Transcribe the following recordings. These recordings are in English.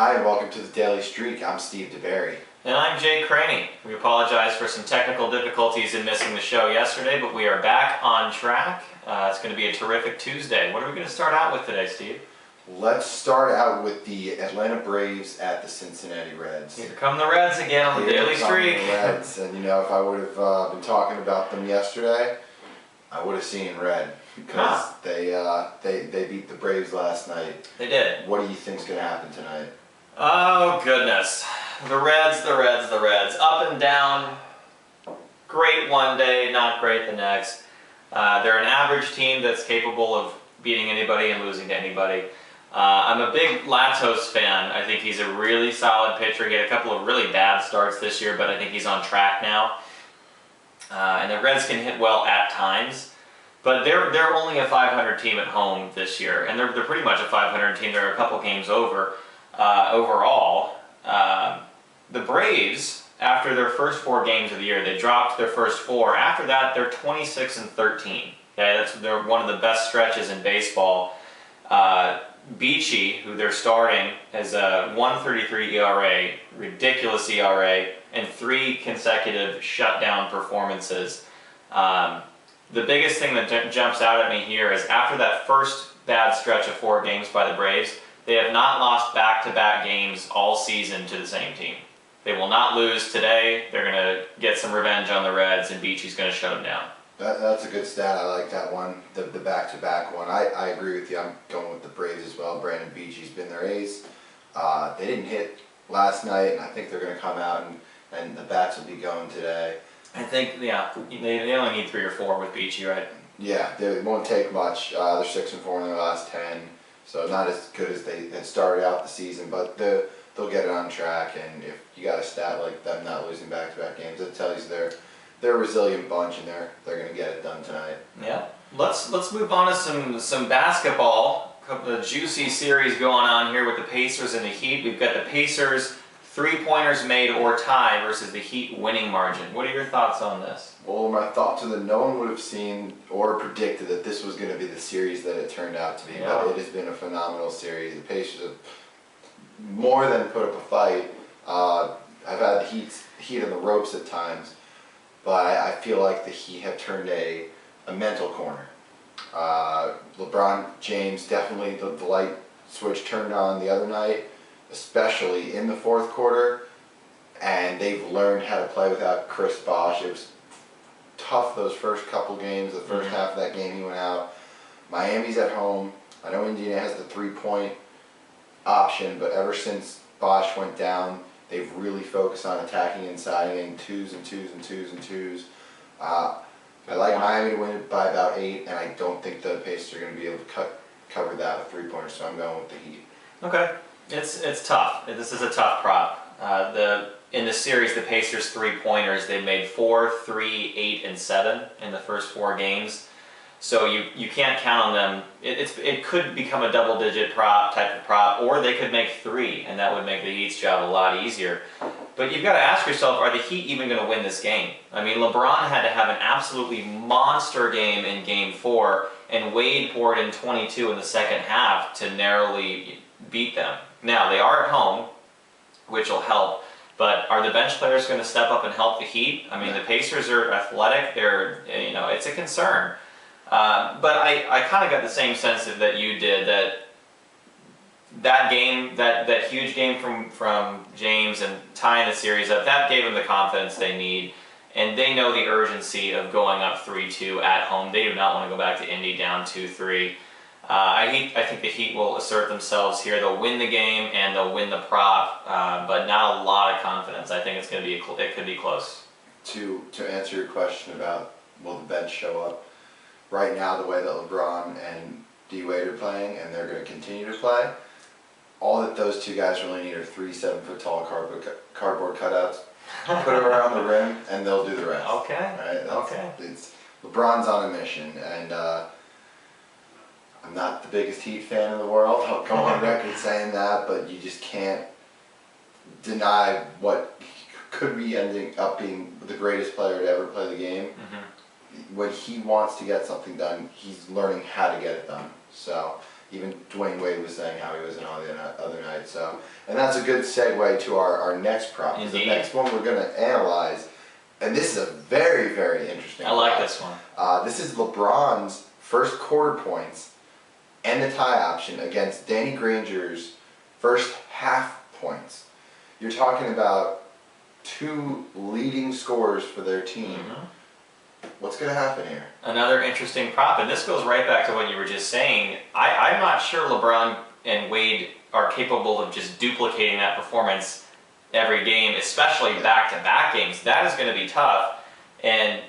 Hi, and welcome to the Daily Streak. I'm Steve DeBerry. And I'm Jay Craney. We apologize for some technical difficulties in missing the show yesterday, but we are back on track. It's going to be a terrific Tuesday. What are we going to start out with today, Steve? Let's start out with the Atlanta Braves at the Cincinnati Reds. Here come the Reds again on the Daily Streak. The Reds, and you know, if I would have been talking about them yesterday, I would have seen red because they beat the Braves last night. They did. What do you think's going to happen tonight? Oh goodness, the Reds. Up and down. Great one day, not great the next. They're an average team that's capable of beating anybody and losing to anybody. I'm a big Latos fan. I think he's a really solid pitcher. He had a couple of really bad starts this year, but I think he's on track now. And the Reds can hit well at times, but they're only a 500 team at home this year, and they're pretty much a 500 team. They're a couple games over overall. The Braves, after their first 4 games of the year, they dropped their first 4. After that, they're 26-13. Okay, they're one of the best stretches in baseball. Beachy, who they're starting, has a 1.33 ERA, ridiculous ERA, and 3 consecutive shutdown performances. The biggest thing that jumps out at me here is after that first bad stretch of 4 games by the Braves, they have not lost back-to-back games all season to the same team. They will not lose today. They're going to get some revenge on the Reds, and Beachy's going to shut them down. That's a good stat. I like that one, the back-to-back one. I agree with you. I'm going with the Braves as well. Brandon Beachy's been their ace. They didn't hit last night, and I think they're going to come out and the bats will be going today. I think, yeah, they only need 3 or 4 with Beachy, right? Yeah, it won't take much. They're 6-4 in their last 10, so not as good as they had started out the season, but they'll get it on track. And if you got a stat like them not losing back-to-back games, it tells you they're a resilient bunch, and they're going to get it done tonight. Yeah. Let's move on to some basketball. A couple of juicy series going on here with the Pacers and the Heat. We've got the Pacers 3-pointers made or tie versus the Heat winning margin. What are your thoughts on this? Well, my thoughts are that no one would have seen or predicted that this was going to be the series that it turned out to be. Yeah. But it has been a phenomenal series. The Pacers have more than put up a fight. I've had the Heat on the ropes at times, but I feel like the Heat have turned a mental corner. LeBron James, definitely the light switch turned on the other night, especially in the fourth quarter, and they've learned how to play without Chris Bosh. It was tough those first couple games. The first half of that game he went out. Miami's at home. I know Indiana has the 3-point option, but ever since Bosh went down, they've really focused on attacking inside and getting 2s and 2s and 2s and 2s. I like Miami to win it by about 8, and I don't think the Pacers are going to be able to cover that with 3-pointers, so I'm going with the Heat. Okay. It's tough. This is a tough prop. In the series, the Pacers 3-pointers, they made 4, 3, 8, and 7 in the first 4 games. So you can't count on them. It could become a double-digit type of prop, or they could make 3, and that would make the Heat's job a lot easier. But you've got to ask yourself, are the Heat even going to win this game? I mean, LeBron had to have an absolutely monster game in Game 4, and Wade poured in 22 in the second half to narrowly beat them. Now, they are at home, which will help, but are the bench players going to step up and help the Heat? I mean, the Pacers are athletic. It's a concern. But I kind of got the same sense that you did, that game, that huge game from James and tying the series up, that gave them the confidence they need, and they know the urgency of going up 3-2 at home. They do not want to go back to Indy down 2-3. I think the Heat will assert themselves here. They'll win the game and they'll win the prop, but not a lot of confidence. I think it could be close. To answer your question about will the bench show up, right now the way that LeBron and D Wade are playing, and they're going to continue to play, all that those 2 guys really need are 3 7-foot tall cardboard cutouts. Put them around the rim, and they'll do the rest. Okay. Right? LeBron's on a mission, and I'm not the biggest Heat fan in the world. I'll go on record saying that, but you just can't deny what could be ending up being the greatest player to ever play the game. When he wants to get something done, he's learning how to get it done. So Even Dwayne Wade was saying how he was in all the other nights. So, and that's a good segue to our next prop. The next one we're going to analyze, and this is a very, very interesting I like this one. This is LeBron's first quarter points and the tie option against Danny Granger's first half points. You're talking about two leading scorers for their team. What's going to happen here? Another interesting prop, and this goes right back to what you were just saying. I'm not sure LeBron and Wade are capable of just duplicating that performance every game, especially back-to-back games. That is going to be tough, and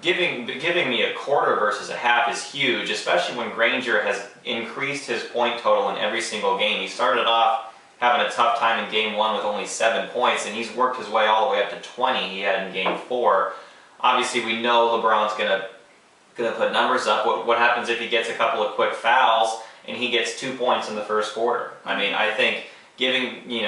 giving me a quarter versus a half is huge, especially when Granger has increased his point total in every single game. He started off having a tough time in game 1 with only 7 points, and he's worked his way all the way up to 20 he had in game 4. Obviously, we know LeBron's gonna put numbers up. What happens if he gets a couple of quick fouls and he gets 2 points in the first quarter? I mean, I think giving me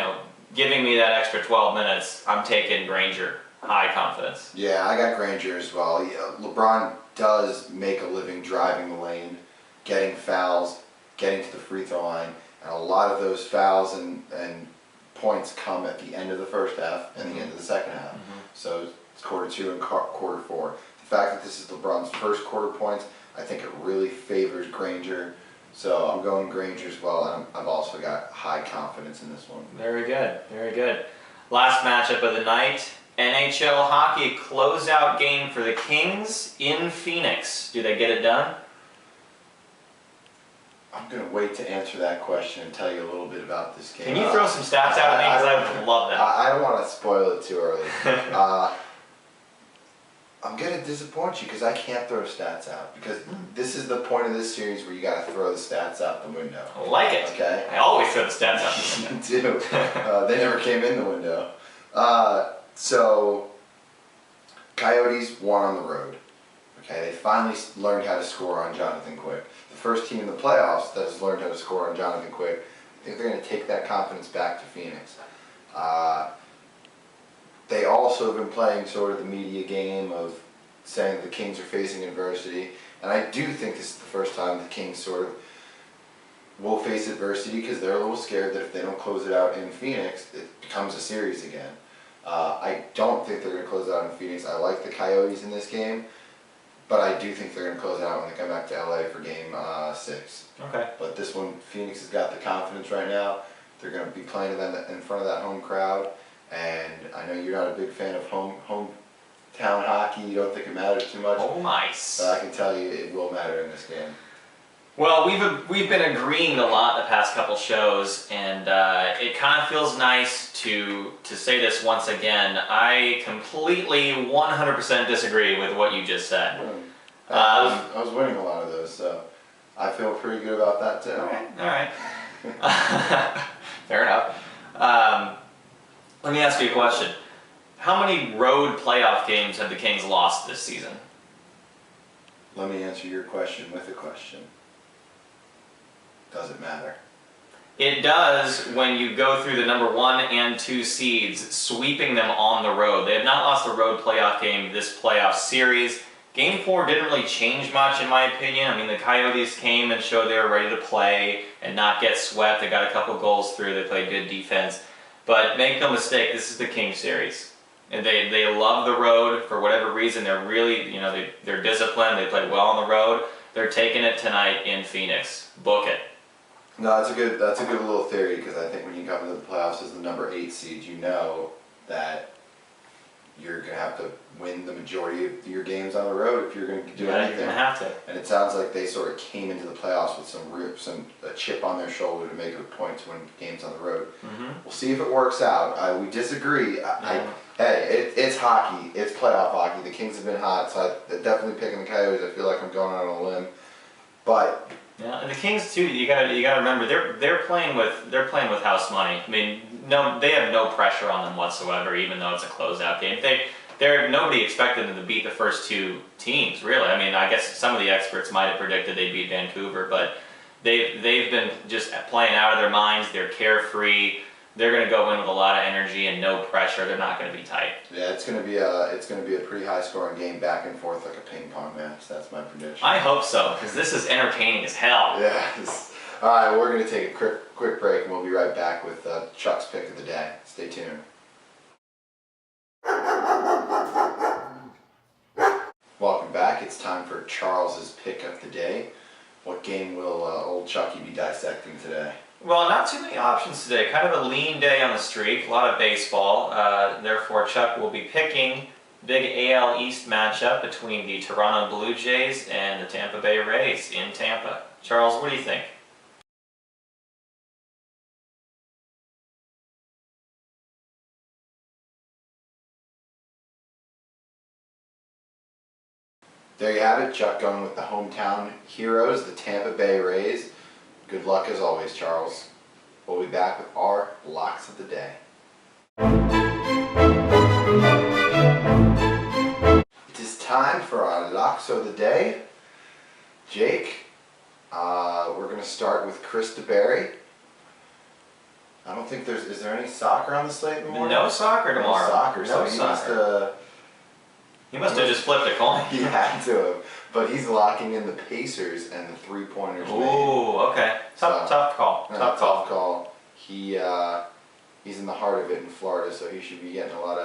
that extra 12 minutes, I'm taking Granger. High confidence. Yeah, I got Granger as well. LeBron does make a living driving the lane, getting fouls, getting to the free throw line, and a lot of those fouls and points come at the end of the first half and the end of the second half. So it's quarter 2 and quarter 4. The fact that this is LeBron's first quarter points, I think it really favors Granger. So I'm going Granger as well, and I've also got high confidence in this one. Very good, very good. Last matchup of the night, NHL hockey closeout game for the Kings in Phoenix. Do they get it done? I'm going to wait to answer that question and tell you a little bit about this game. Can you throw some stats out at me? Because I would love that. I don't want to spoil it too early. I'm going to disappoint you because I can't throw stats out. Because this is the point of this series where you got to throw the stats out the window. I like it. Okay? I always throw the stats out the window. You do. They never came in the window. So, Coyotes won on the road. Okay, they finally learned how to score on Jonathan Quick. The first team in the playoffs that has learned how to score on Jonathan Quick. I think they're going to take that confidence back to Phoenix. They also have been playing sort of the media game of saying the Kings are facing adversity. And I do think this is the first time the Kings sort of will face adversity because they're a little scared that if they don't close it out in Phoenix, it becomes a series again. I don't think they're going to close it out in Phoenix. I like the Coyotes in this game, but I do think they're going to close it out when they come back to LA for game 6. Okay. But this one, Phoenix has got the confidence right now. They're going to be playing in front of that home crowd, and I know you're not a big fan of hometown hockey. You don't think it matters too much. Oh, nice. But I can tell you it will matter in this game. Well, we've been agreeing a lot the past couple shows, and it kind of feels nice to say this once again. I completely 100% disagree with what you just said. I was winning a lot of those, so I feel pretty good about that too. All right. Fair enough. Let me ask you a question. How many road playoff games have the Kings lost this season? Let me answer your question with a question. Does it matter? It does when you go through the number 1 and 2 seeds, sweeping them on the road. They have not lost a road playoff game this playoff series. Game 4 didn't really change much in my opinion. I mean, the Coyotes came and showed they were ready to play and not get swept. They got a couple goals through. They played good defense. But make no mistake, this is the Kings series. And they love the road for whatever reason. They're really, they're disciplined. They play well on the road. They're taking it tonight in Phoenix. Book it. No, that's a good little theory because I think when you come into the playoffs as the number 8 seed, you know that you're going to have to win the majority of your games on the road if you're going to do anything. You're going to have to. And it sounds like they sort of came into the playoffs with a chip on their shoulder to make it a point to win games on the road. We'll see if it works out. We disagree. Hey, it's hockey. It's playoff hockey. The Kings have been hot, so I'm definitely picking the Coyotes. I feel like I'm going out on a limb, but. Yeah, and the Kings too. You got to remember they're playing with house money. I mean, they have no pressure on them whatsoever, even though it's a closeout game. Nobody expected them to beat the first 2 teams, really. I mean, I guess some of the experts might have predicted they'd beat Vancouver, but they've been just playing out of their minds. They're carefree. They're going to go in with a lot of energy and no pressure. They're not going to be tight. Yeah, it's going to be a pretty high scoring game, back and forth like a ping pong match. That's my prediction. I hope so, because this is entertaining as hell. Yeah. All right, we're going to take a quick break, and we'll be right back with Chuck's pick of the day. Stay tuned. Welcome back. It's time for Charles's pick of the day. What game will old Chucky be dissecting today? Well, not too many options today. Kind of a lean day on the streak. A lot of baseball. Therefore, Chuck will be picking big AL East matchup between the Toronto Blue Jays and the Tampa Bay Rays in Tampa. Charles, what do you think? There you have it, Chuck going with the hometown heroes, the Tampa Bay Rays. Good luck as always, Charles. We'll be back with our locks of the day. It is time for our locks of the day. Jake, we're going to start with Chris DeBerry. I don't think is there any soccer on the slate in the morning? No soccer tomorrow. No soccer, so he must have just flipped a coin. He had to have. But he's locking in the Pacers and the three-pointers. Ooh, okay. Tough call. Tough call. He's in the heart of it in Florida, so he should be getting a lot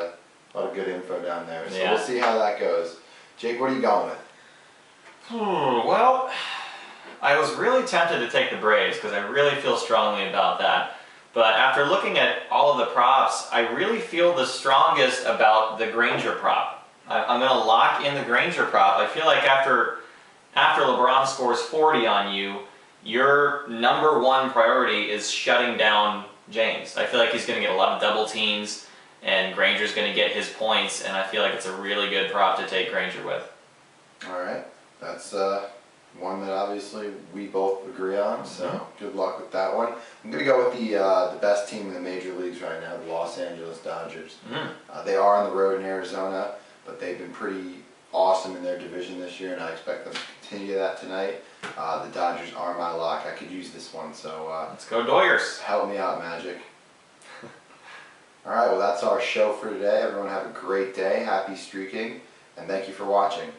of good info down there. So We'll see how that goes. Jake, what are you going with? Well, I was really tempted to take the Braves because I really feel strongly about that. But after looking at all of the props, I really feel the strongest about the Granger prop. I'm going to lock in the Granger prop. I feel like after LeBron scores 40 on you, your number one priority is shutting down James. I feel like he's going to get a lot of double teams, and Granger's going to get his points, and I feel like it's a really good prop to take Granger with. All right. That's one that obviously we both agree on, so good luck with that one. I'm going to go with the best team in the major leagues right now, the Los Angeles Dodgers. They are on the road in Arizona, but they've been pretty awesome in their division this year, and I expect them to continue that tonight. The Dodgers are my lock. I could use this one, so let's go Doyers. Help me out, Magic. All right, well, that's our show for today. Everyone have a great day. Happy streaking, and thank you for watching.